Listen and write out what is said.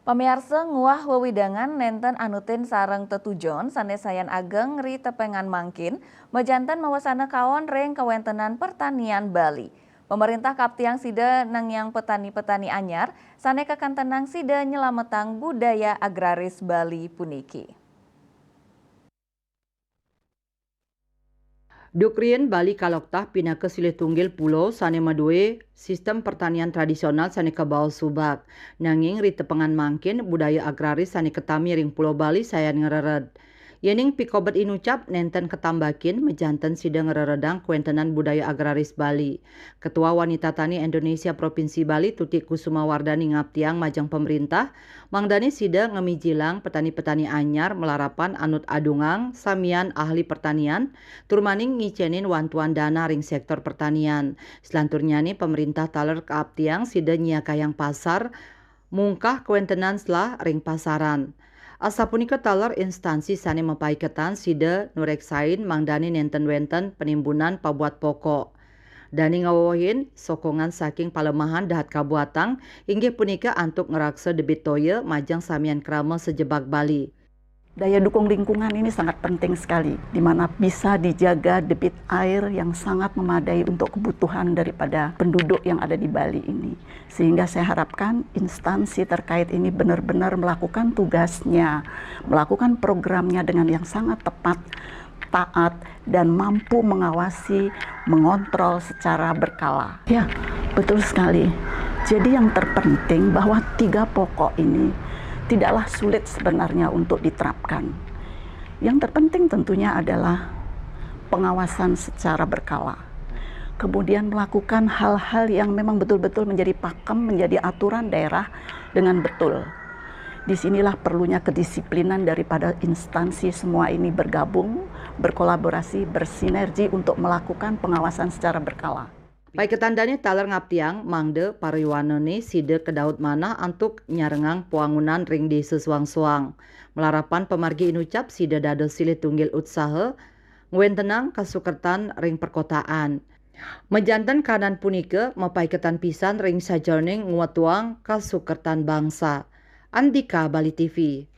Pamirsa nguah wewidangan nenten anutin sareng tetujon sanesayan ageng ri tepengan mangkin mejantan mawasana kawon reng kawentenan pertanian Bali. Pemerintah kaptiang sida nang yang petani-petani anyar sane kekantenang sida nyelametang budaya agraris Bali puniki. Dukrien Bali Kaloktah pindah ke silih tunggil pulau sane madue sistem pertanian tradisional sane kebau subak. Nanging ri tepengan mangkin budaya agraris sane ketami ring pulau Bali saya ngerered. Yening pikobet inucap nenten ketambakin mejanten sida ngereredang kuentenan budaya agraris Bali. Ketua Wanita Tani Indonesia Provinsi Bali Tuti Kusuma Wardani ngaptiang majang pemerintah mangdani sida ngemijilang petani-petani anyar melarapan anut adungang samian ahli pertanian turmaning ngicenin wantuan dana ring sektor pertanian. Selanturnya nih pemerintah taler keaptiang sida nyiakayang pasar mungkah kuentenan selah ring pasaran. Asa punika taler instansi sane mapaiketan sida nureksain mangdani nenten wenten penimbunan pabuat pokok. Dani ngawohin sokongan saking palemahan dahat kabuatang inggih punika antuk ngeraksa debit toye majang samian krama sejebak Bali. Daya dukung lingkungan ini sangat penting sekali, di mana bisa dijaga debit air yang sangat memadai untuk kebutuhan daripada penduduk yang ada di Bali ini. Sehingga saya harapkan instansi terkait ini benar-benar melakukan tugasnya, melakukan programnya dengan yang sangat tepat, taat, dan mampu mengawasi, mengontrol secara berkala. Ya, betul sekali. Jadi yang terpenting bahwa 3 pokok ini tidaklah sulit sebenarnya untuk diterapkan. Yang terpenting tentunya adalah pengawasan secara berkala. Kemudian melakukan hal-hal yang memang betul-betul menjadi pakem, menjadi aturan daerah dengan betul. Disinilah perlunya kedisiplinan daripada instansi semua ini bergabung, berkolaborasi, bersinergi untuk melakukan pengawasan secara berkala. Baik ketandane taler ngaptiang mangde pariwanone side kedaud mana antuk nyarengang puangunan ring di sesuang-suang. Melarapan pemargi inucap side dado silih tunggil utsaha ngwentenang kasukertan ring perkotaan. Mejanten kanan punike mapaiketan pisan ring sajroning nguatuang kasukertan bangsa. Andika Bali TV.